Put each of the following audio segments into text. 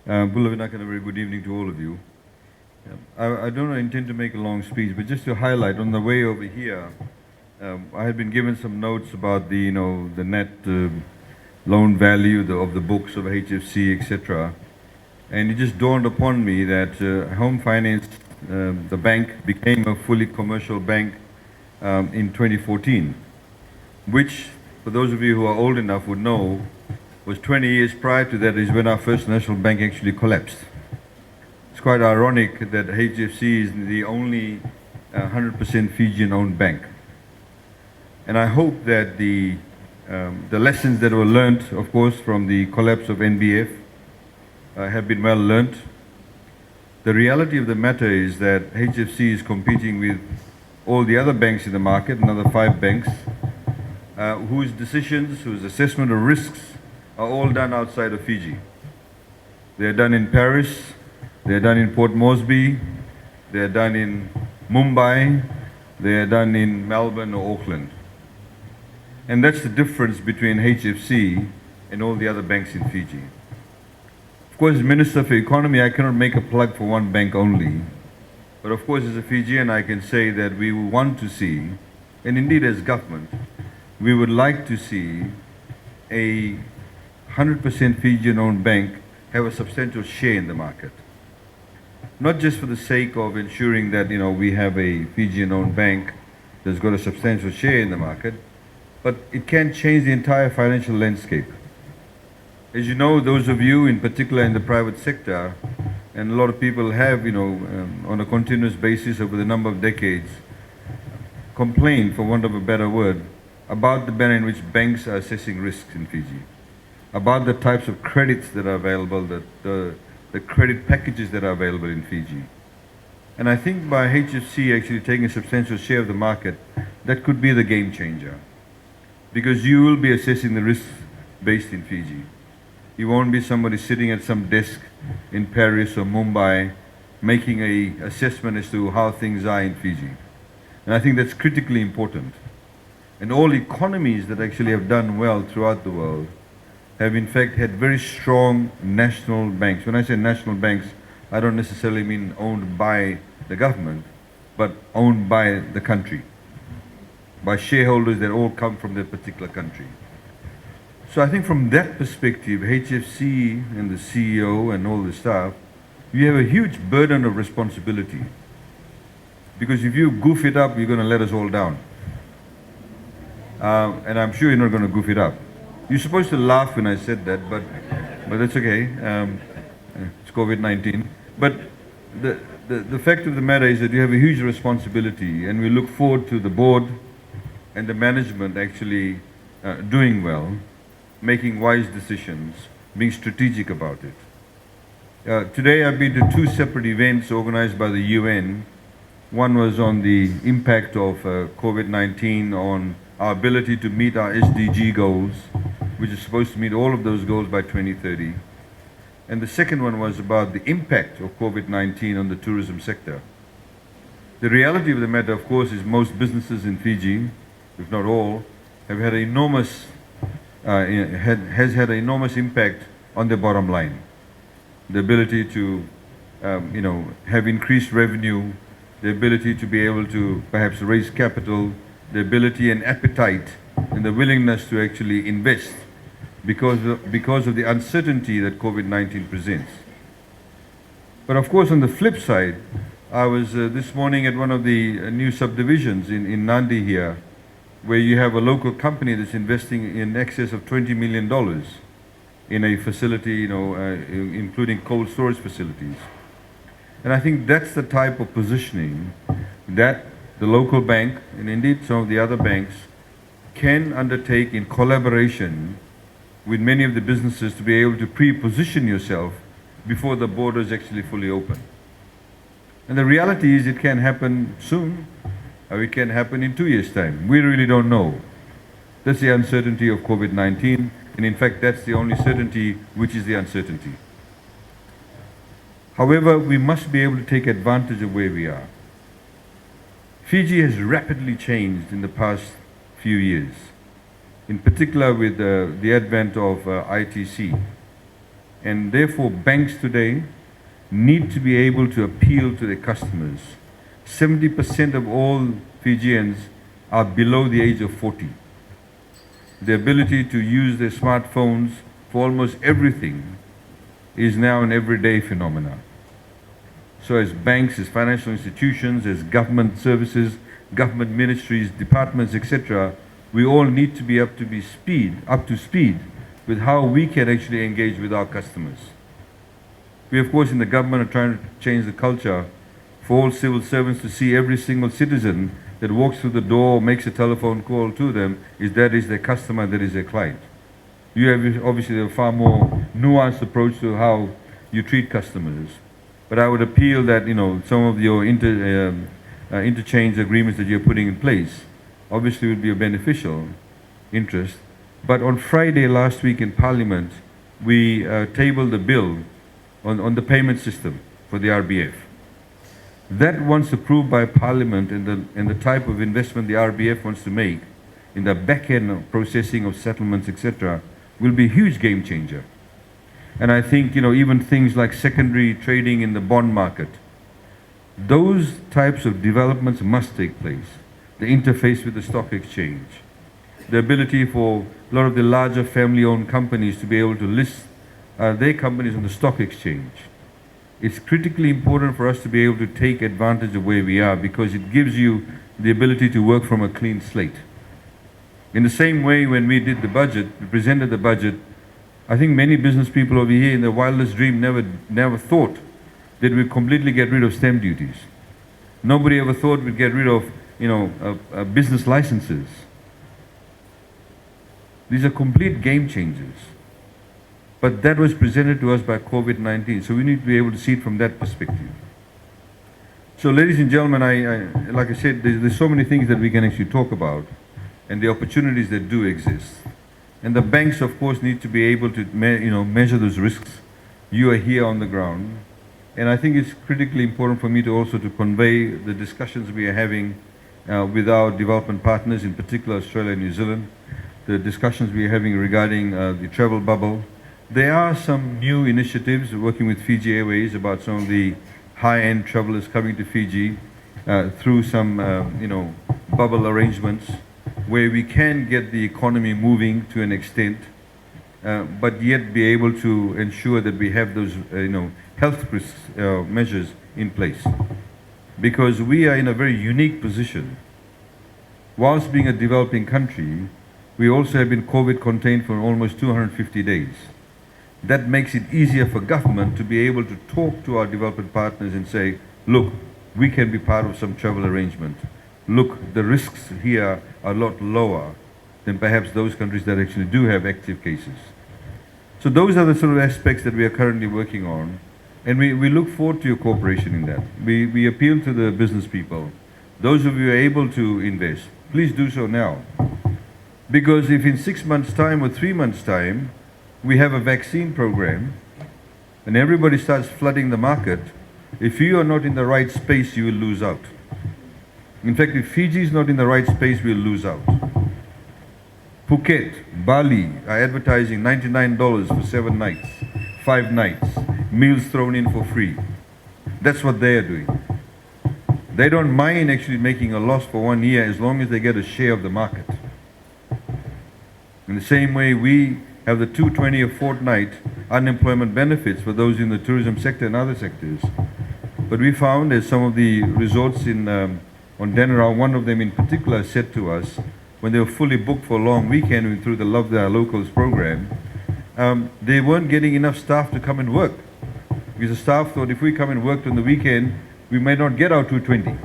Bulavinak, and a very good evening to all of you. I don't intend to make a long speech, but just to highlight on the way over here, I had been given some notes about the net loan value of the books of HFC, etc. And it just dawned upon me that Home Finance, the bank, became a fully commercial bank in 2014, which, for those of you who are old enough would know, was 20 years prior to that is when our first national bank actually collapsed. It's quite ironic that HFC is the only 100% Fijian-owned bank. And I hope that the lessons that were learnt, of course, from the collapse of NBF have been well learnt. The reality of the matter is that HFC is competing with all the other banks in the market, another 5 banks, whose decisions, whose assessment of risks are all done outside of Fiji. They are done in Paris, they are done in Port Moresby, they are done in Mumbai, they are done in Melbourne or Auckland. And that's the difference between HFC and all the other banks in Fiji. Of course, as Minister for Economy, I cannot make a plug for one bank only. But of course, as a Fijian, I can say that we want to see, and indeed as government, we would like to see a 100% Fijian-owned bank have a substantial share in the market. Not just for the sake of ensuring that we have a Fijian-owned bank that's got a substantial share in the market, but it can change the entire financial landscape. As you know, those of you in particular in the private sector, and a lot of people have, on a continuous basis over the number of decades, complained, for want of a better word, about the manner in which banks are assessing risks in Fiji, about the types of credits that are available, the credit packages that are available in Fiji. And I think by HFC actually taking a substantial share of the market, that could be the game changer. Because you will be assessing the risks based in Fiji. You won't be somebody sitting at some desk in Paris or Mumbai making an assessment as to how things are in Fiji. And I think that's critically important. And all economies that actually have done well throughout the world have in fact had very strong national banks. When I say national banks, I don't necessarily mean owned by the government, but owned by the country, by shareholders that all come from that particular country. So I think from that perspective, HFC and the CEO and all the staff, you have a huge burden of responsibility. Because if you goof it up, you're going to let us all down. And I'm sure you're not going to goof it up. You're supposed to laugh when I said that, but that's okay. It's COVID-19. But the fact of the matter is that you have a huge responsibility, and we look forward to the board and the management actually doing well, making wise decisions, being strategic about it. Today I've been to 2 separate events organized by the UN. One was on the impact of COVID-19 on our ability to meet our SDG goals, which is supposed to meet all of those goals by 2030. And the second one was about the impact of COVID-19 on the tourism sector. The reality of the matter, of course, is most businesses in Fiji, if not all, have had enormous has had an enormous impact on their bottom line. The ability to have increased revenue, the ability to be able to perhaps raise capital, the ability and appetite and the willingness to actually invest because of the uncertainty that COVID-19 presents. But of course, on the flip side, I was this morning at one of the new subdivisions in Nadi here, where you have a local company that's investing in excess of $20 million in a facility, including cold storage facilities. And I think that's the type of positioning that the local bank, and indeed some of the other banks, can undertake in collaboration with many of the businesses to be able to pre-position yourself before the borders actually fully open. And the reality is it can happen soon, or it can happen in 2 years' time. We really don't know. That's the uncertainty of COVID-19, and in fact that's the only certainty which is the uncertainty. However, we must be able to take advantage of where we are. Fiji has rapidly changed in the past few years, in particular with the advent of ITC. And therefore, banks today need to be able to appeal to their customers. 70% of all Fijians are below the age of 40. The ability to use their smartphones for almost everything is now an everyday phenomenon. So as banks, as financial institutions, as government services, government ministries, departments, etc., we all need to be up to speed with how we can actually engage with our customers. We, of course, in the government are trying to change the culture for all civil servants to see every single citizen that walks through the door, makes a telephone call to them, that is their customer, that is their client. You have obviously a far more nuanced approach to how you treat customers. But I would appeal that, some of your interchange agreements that you're putting in place obviously would be a beneficial interest. But on Friday last week in Parliament, we tabled a bill on the payment system for the RBF. That, once approved by Parliament, and the type of investment the RBF wants to make in the back-end of processing of settlements, etc., will be a huge game changer. And I think, even things like secondary trading in the bond market, those types of developments must take place. The interface with the stock exchange, the ability for a lot of the larger family-owned companies to be able to list their companies on the stock exchange. It's critically important for us to be able to take advantage of where we are, because it gives you the ability to work from a clean slate. In the same way, when we did the budget, we presented the budget, I think many business people over here in their wildest dream never thought that we'd completely get rid of stamp duties. Nobody ever thought we'd get rid of business licenses. These are complete game changers. But that was presented to us by COVID-19, so we need to be able to see it from that perspective. So, ladies and gentlemen, like I said, there's so many things that we can actually talk about, and the opportunities that do exist. And the banks, of course, need to be able to measure those risks. You are here on the ground. And I think it's critically important for me to also to convey the discussions we are having with our development partners, in particular Australia and New Zealand, the discussions we are having regarding the travel bubble. There are some new initiatives working with Fiji Airways about some of the high-end travelers coming to Fiji through some bubble arrangements where we can get the economy moving to an extent, but yet be able to ensure that we have those health risk measures in place. Because we are in a very unique position. Whilst being a developing country, we also have been COVID contained for almost 250 days. That makes it easier for government to be able to talk to our development partners and say, look, we can be part of some travel arrangement. Look, the risks here are a lot lower than perhaps those countries that actually do have active cases. So those are the sort of aspects that we are currently working on, and we look forward to your cooperation in that. We appeal to the business people. Those of you who are able to invest, please do so now. Because if in 6 months' time or 3 months' time, we have a vaccine program, and everybody starts flooding the market, if you are not in the right space, you will lose out. In fact, if Fiji is not in the right space, we'll lose out. Phuket, Bali are advertising $99 for 7 nights, 5 nights, meals thrown in for free. That's what they are doing. They don't mind actually making a loss for 1 year as long as they get a share of the market. In the same way, we have the 220 a fortnight unemployment benefits for those in the tourism sector and other sectors. But we found, as some of the resorts on Denarau, one of them in particular, said to us, when they were fully booked for a long weekend through the Love Their Locals program, they weren't getting enough staff to come and work. Because the staff thought if we come and work on the weekend, we might not get our 220.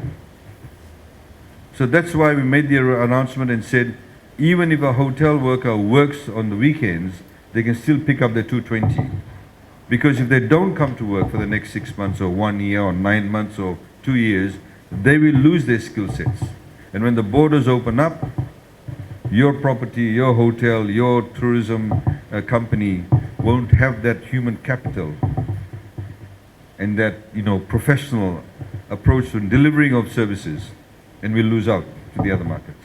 So that's why we made the announcement and said, even if a hotel worker works on the weekends, they can still pick up their 220. Because if they don't come to work for the next 6 months or 1 year or 9 months or 2 years, they will lose their skill sets. And when the borders open up, your property, your hotel, your tourism company won't have that human capital and that professional approach to delivering of services, and will lose out to the other markets.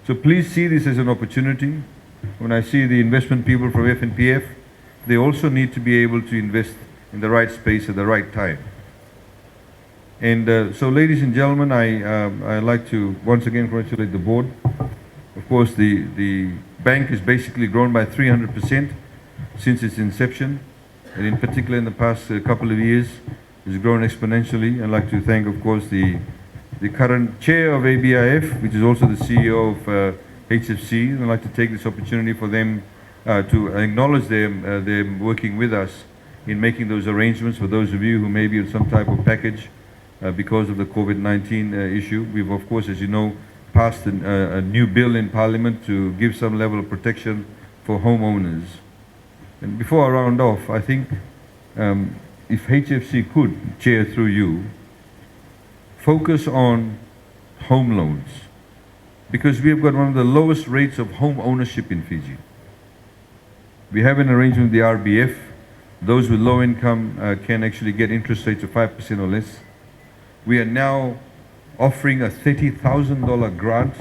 So please see this as an opportunity. When I see the investment people from FNPF, they also need to be able to invest in the right space at the right time. And so, ladies and gentlemen, I'd like to once again congratulate the board. Of course, the bank has basically grown by 300% since its inception, and in particular in the past couple of years, it's grown exponentially. I'd like to thank, of course, the current chair of ABIF, which is also the CEO of HFC. And I'd like to take this opportunity for them to acknowledge them working with us in making those arrangements for those of you who may be on some type of package because of the COVID-19 issue. We've, of course, as you know, passed a new bill in Parliament to give some level of protection for homeowners. And before I round off, I think if HFC could, Chair, through you, focus on home loans, because we have got one of the lowest rates of home ownership in Fiji. We have an arrangement with the RBF. Those with low income can actually get interest rates of 5% or less. We are now offering a $30,000 grant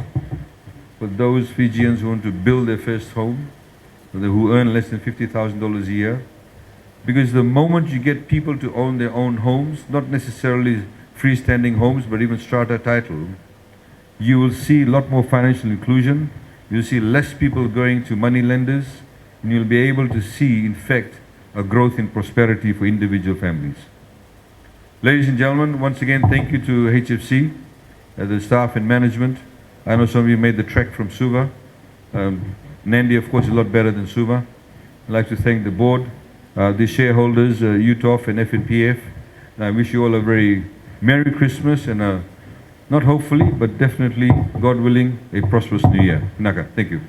for those Fijians who want to build their first home, who earn less than $50,000 a year. Because the moment you get people to own their own homes, not necessarily freestanding homes, but even strata title, you will see a lot more financial inclusion. You'll see less people going to money lenders, and you'll be able to see, in fact, a growth in prosperity for individual families. Ladies and gentlemen, once again, thank you to HFC, the staff and management. I know some of you made the trek from Suva. Nadi, of course, is a lot better than Suva. I'd like to thank the board, the shareholders, UTOF and FNPF. And I wish you all a very Merry Christmas and not hopefully, but definitely, God willing, a prosperous New Year. Naka, thank you.